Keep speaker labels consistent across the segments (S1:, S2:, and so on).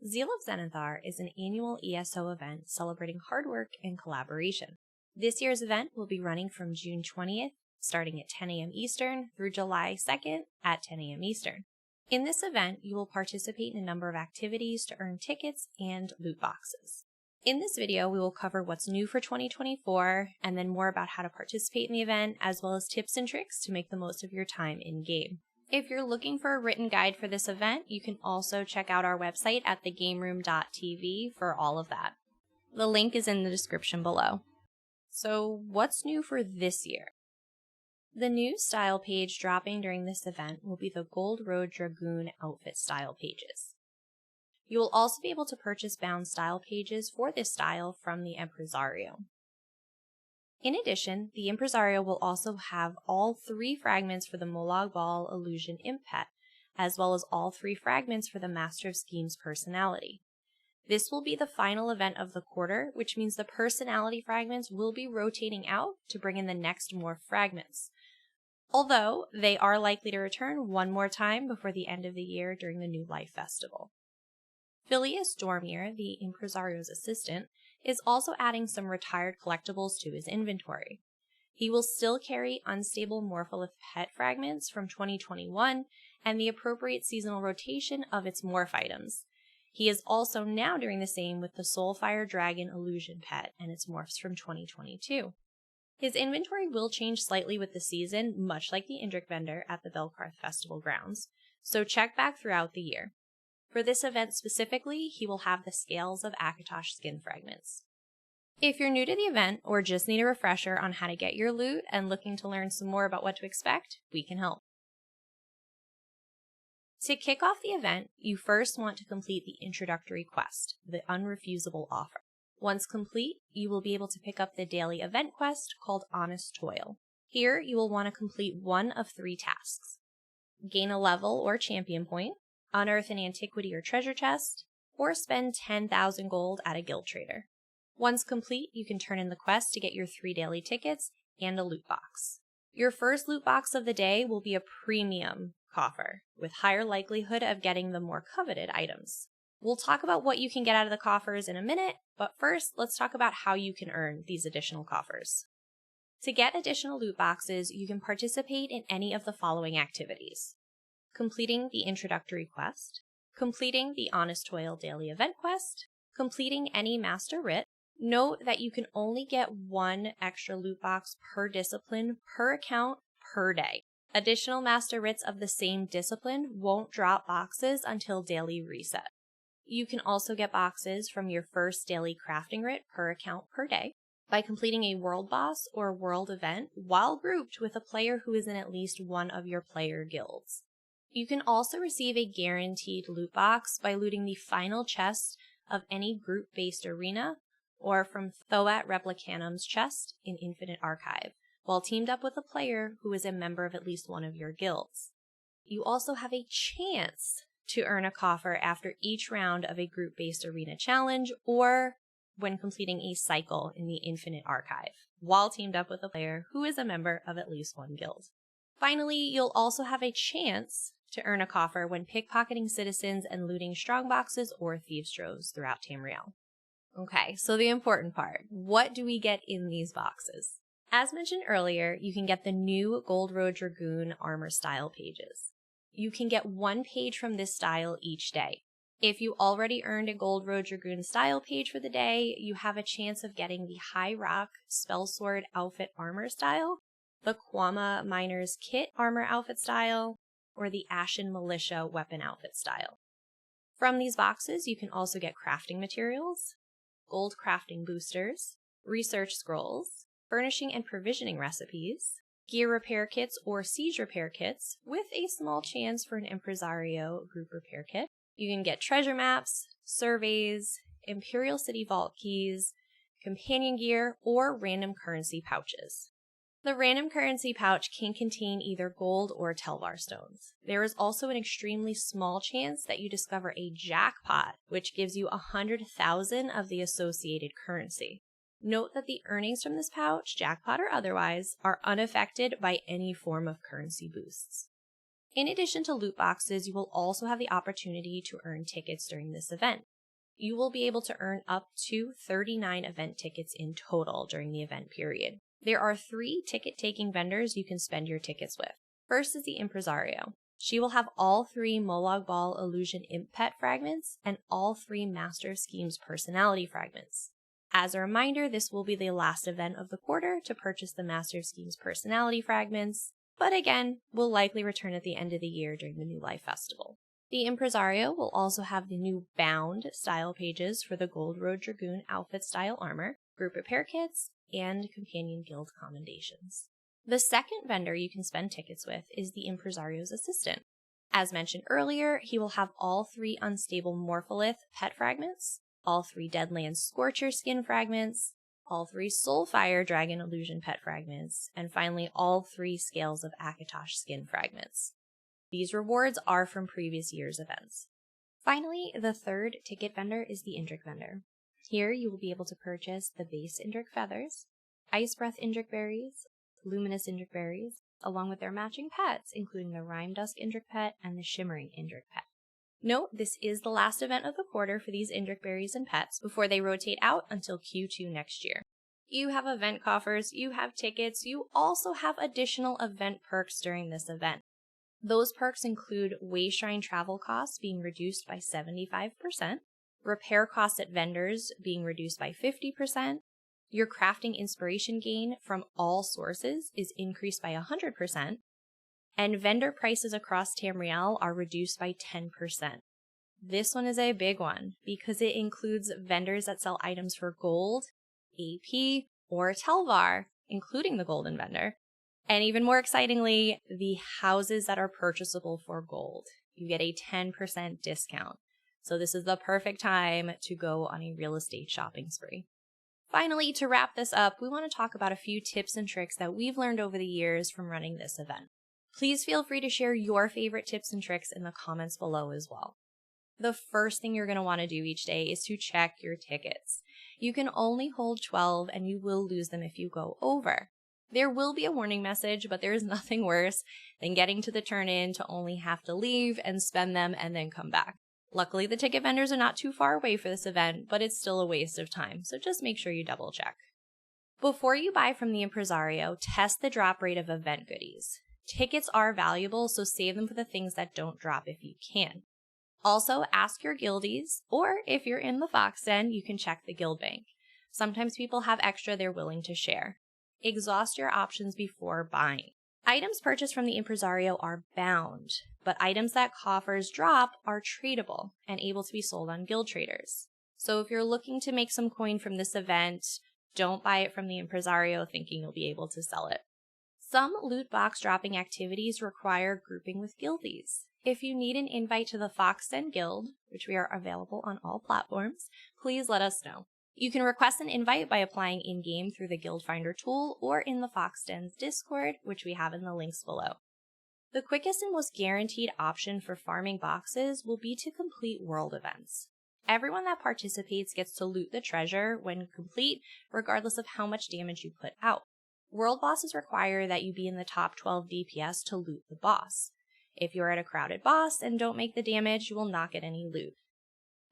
S1: Zeal of Zenithar is an annual ESO event celebrating hard work and collaboration. This year's event will be running from June 20th, starting at 10 a.m. Eastern, through July 2nd at 10 a.m. Eastern. In this event, you will participate in a number of activities to earn tickets and loot boxes. In this video, we will cover what's new for 2024, and then more about how to participate in the event, as well as tips and tricks to make the most of your time in-game. If you're looking for a written guide for this event, you can also check out our website at thegameroom.tv for all of that. The link is in the description below. So what's new for this year? The new style page dropping during this event will be the Gold Road Dragoon outfit style pages. You will also be able to purchase bound style pages for this style from the Impresario. In addition, the Impresario will also have all 3 fragments for the Molag Bal Illusion Imp Pet, as well as all 3 fragments for the Master of Schemes personality. This will be the final event of the quarter, which means the personality fragments will be rotating out to bring in the next morph fragments. Although, they are likely to return one more time before the end of the year during the New Life Festival. Phileas Dormier, the Impresario's assistant, is also adding some retired collectibles to his inventory. He will still carry unstable Morpholith pet fragments from 2021 and the appropriate seasonal rotation of its morph items. He is also now doing the same with the Soulfire Dragon Illusion pet and its morphs from 2022. His inventory will change slightly with the season, much like the Indrik vendor at the Belkarth Festival grounds, so check back throughout the year. For this event specifically, he will have the Scales of Akatosh skin fragments. If you're new to the event or just need a refresher on how to get your loot and looking to learn some more about what to expect, we can help. To kick off the event, you first want to complete the introductory quest, the Unrefusable Offer. Once complete, you will be able to pick up the daily event quest called Honest Toil. Here, you will want to complete one of 3 tasks. Gain a level or champion point, unearth an antiquity or treasure chest, or spend 10,000 gold at a guild trader. Once complete, you can turn in the quest to get your 3 daily tickets and a loot box. Your first loot box of the day will be a premium coffer, with higher likelihood of getting the more coveted items. We'll talk about what you can get out of the coffers in a minute, but first, let's talk about how you can earn these additional coffers. To get additional loot boxes, you can participate in any of the following activities: completing the introductory quest, completing the Honest Toil daily event quest, completing any Master Writ. Note that you can only get 1 extra loot box per discipline per account per day. Additional Master Writs of the same discipline won't drop boxes until daily reset. You can also get boxes from your first daily crafting writ per account per day by completing a world boss or world event while grouped with a player who is in at least one of your player guilds. You can also receive a guaranteed loot box by looting the final chest of any group-based arena or from Thoat Replicanum's chest in Infinite Archive, while teamed up with a player who is a member of at least one of your guilds. You also have a chance to earn a coffer after each round of a group-based arena challenge or when completing a cycle in the Infinite Archive, while teamed up with a player who is a member of at least one guild. Finally, you'll also have a chance to earn a coffer when pickpocketing citizens and looting strongboxes or thieves' troves throughout Tamriel. Okay, so the important part. What do we get in these boxes? As mentioned earlier, you can get the new Gold Road Dragoon armor style pages. You can get 1 page from this style each day. If you already earned a Gold Road Dragoon style page for the day, you have a chance of getting the High Rock Spellsword outfit armor style, the Quama Miner's Kit armor outfit style, or the Ashen Militia weapon outfit style. From these boxes, you can also get crafting materials, gold crafting boosters, research scrolls, furnishing and provisioning recipes, gear repair kits or siege repair kits, with a small chance for an Impresario group repair kit. You can get treasure maps, surveys, Imperial City vault keys, companion gear, or random currency pouches. The random currency pouch can contain either gold or Telvar stones. There is also an extremely small chance that you discover a jackpot, which gives you 100,000 of the associated currency. Note that the earnings from this pouch, jackpot or otherwise, are unaffected by any form of currency boosts. In addition to loot boxes, you will also have the opportunity to earn tickets during this event. you will be able to earn up to 39 event tickets in total during the event period. There are 3 ticket-taking vendors you can spend your tickets with. First is the Impresario. She will have all 3 Molag Bal Illusion Imp Pet fragments and all 3 Master of Schemes personality fragments. As a reminder, this will be the last event of the quarter to purchase the Master of Schemes personality fragments, but again, will likely return at the end of the year during the New Life Festival. The Impresario will also have the new Bound style pages for the Gold Road Dragoon outfit style armor, group repair kits, and companion guild commendations. The second vendor you can spend tickets with is the Impresario's assistant. As mentioned earlier, he will have all 3 unstable Morpholith pet fragments, all 3 Deadlands Scorcher skin fragments, all 3 Soulfire Dragon Illusion pet fragments, and finally all 3 Scales of Akatosh skin fragments. These rewards are from previous year's events. Finally, the third ticket vendor is the Indrik vendor. Here you will be able to purchase the base Indrik feathers, Ice Breath Indrik berries, Luminous Indrik berries, along with their matching pets, including the Rime Dusk Indrik pet and the Shimmering Indrik pet. Note, this is the last event of the quarter for these Indrik berries and pets before they rotate out until Q2 next year. You have event coffers, you have tickets, you also have additional event perks during this event. Those perks include Way Shrine travel costs being reduced by 75%, repair costs at vendors being reduced by 50%, your crafting inspiration gain from all sources is increased by 100%, and vendor prices across Tamriel are reduced by 10%. This one is a big one because it includes vendors that sell items for gold, AP, or Telvar, including the golden vendor. And even more excitingly, the houses that are purchasable for gold. You get a 10% discount. So this is the perfect time to go on a real estate shopping spree. Finally, to wrap this up, we want to talk about a few tips and tricks that we've learned over the years from running this event. Please feel free to share your favorite tips and tricks in the comments below as well. The first thing you're going to want to do each day is to check your tickets. You can only hold 12 and you will lose them if you go over. There will be a warning message, but there is nothing worse than getting to the turn-in to only have to leave and spend them and then come back. Luckily, the ticket vendors are not too far away for this event, but it's still a waste of time, so just make sure you double check. Before you buy from the Impresario, test the drop rate of event goodies. Tickets are valuable, so save them for the things that don't drop if you can. Also, ask your guildies, or if you're in the Fox Den, you can check the guild bank. Sometimes people have extra they're willing to share. Exhaust your options before buying. Items purchased from the Impresario are bound, but items that coffers drop are tradable and able to be sold on guild traders. So if you're looking to make some coin from this event, don't buy it from the Impresario thinking you'll be able to sell it. Some loot box dropping activities require grouping with guildies. If you need an invite to the Fox Den Guild, which we are available on all platforms, please let us know. You can request an invite by applying in-game through the Guild Finder tool or in the Fox Den's Discord, which we have in the links below. The quickest and most guaranteed option for farming boxes will be to complete world events. Everyone that participates gets to loot the treasure when complete, regardless of how much damage you put out. World bosses require that you be in the top 12 DPS to loot the boss. If you're at a crowded boss and don't make the damage, you will not get any loot.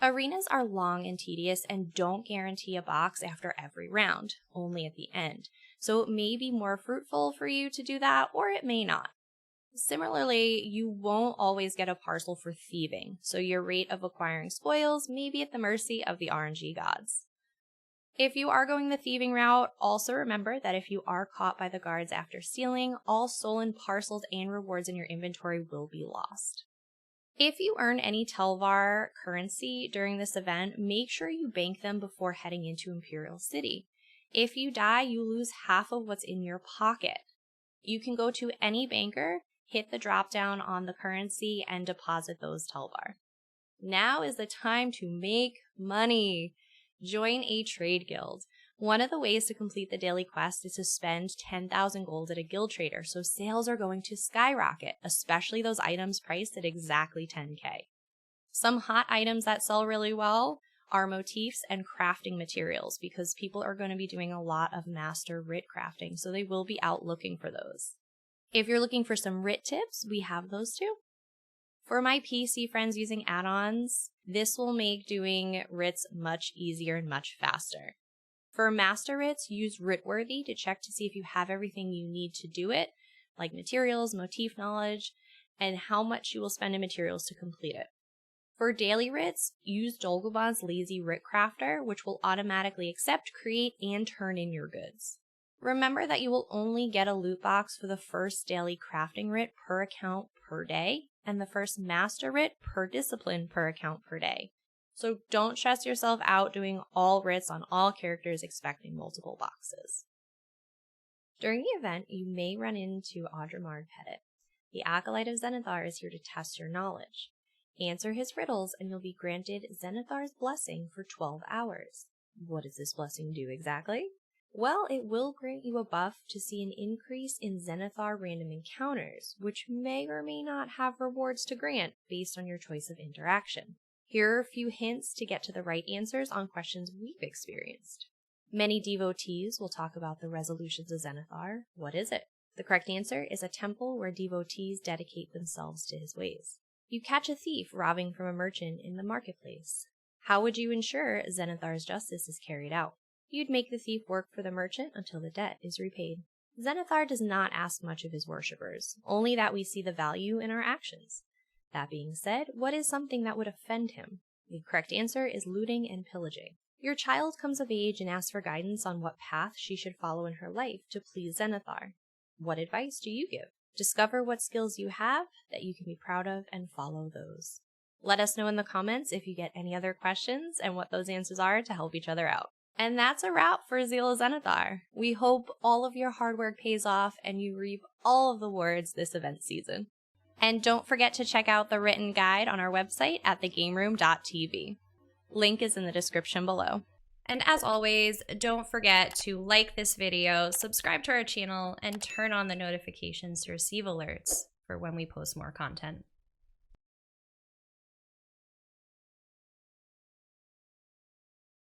S1: Arenas are long and tedious and don't guarantee a box after every round, only at the end. So it may be more fruitful for you to do that, or it may not. Similarly, you won't always get a parcel for thieving, so your rate of acquiring spoils may be at the mercy of the RNG gods. If you are going the thieving route, also remember that if you are caught by the guards after stealing, all stolen parcels and rewards in your inventory will be lost. If you earn any Telvar currency during this event, make sure you bank them before heading into Imperial City. If you die, you lose half of what's in your pocket. You can go to any banker, hit the drop down on the currency, and deposit those Telvar. Now is the time to make money. Join a trade guild. One of the ways to complete the daily quest is to spend 10,000 gold at a guild trader, so sales are going to skyrocket, especially those items priced at exactly 10k. Some hot items that sell really well are motifs and crafting materials because people are going to be doing a lot of master writ crafting, so they will be out looking for those. If you're looking for some writ tips, we have those too. For my PC friends using add-ons, this will make doing writs much easier and much faster. For master writs, use Writworthy to check to see if you have everything you need to do it, like materials, motif knowledge, and how much you will spend in materials to complete it. For daily writs, use Dolgoban's Lazy Writ Crafter, which will automatically accept, create, and turn in your goods. Remember that you will only get a loot box for the first daily crafting writ per account per day, and the first master writ per discipline per account per day. So don't stress yourself out doing all writs on all characters expecting multiple boxes. During the event, you may run into Audramard Pettit. The Acolyte of Zenithar is here to test your knowledge. Answer his riddles and you'll be granted Zenithar's blessing for 12 hours. What does this blessing do exactly? Well, it will grant you a buff to see an increase in Zenithar random encounters, which may or may not have rewards to grant based on your choice of interaction. Here are a few hints to get to the right answers on questions we've experienced. Many devotees will talk about the resolutions of Zenithar. What is it? The correct answer is a temple where devotees dedicate themselves to his ways. You catch a thief robbing from a merchant in the marketplace. How would you ensure Zenithar's justice is carried out? You'd make the thief work for the merchant until the debt is repaid. Zenithar does not ask much of his worshippers, only that we see the value in our actions. That being said, what is something that would offend him? The correct answer is looting and pillaging. Your child comes of age and asks for guidance on what path she should follow in her life to please Zenithar. What advice do you give? Discover what skills you have that you can be proud of and follow those. Let us know in the comments if you get any other questions and what those answers are to help each other out. And that's a wrap for Zeal of Zenithar. We hope all of your hard work pays off and you reap all of the rewards this event season. And don't forget to check out the written guide on our website at thegameroom.tv. Link is in the description below. And as always, don't forget to like this video, subscribe to our channel, and turn on the notifications to receive alerts for when we post more content.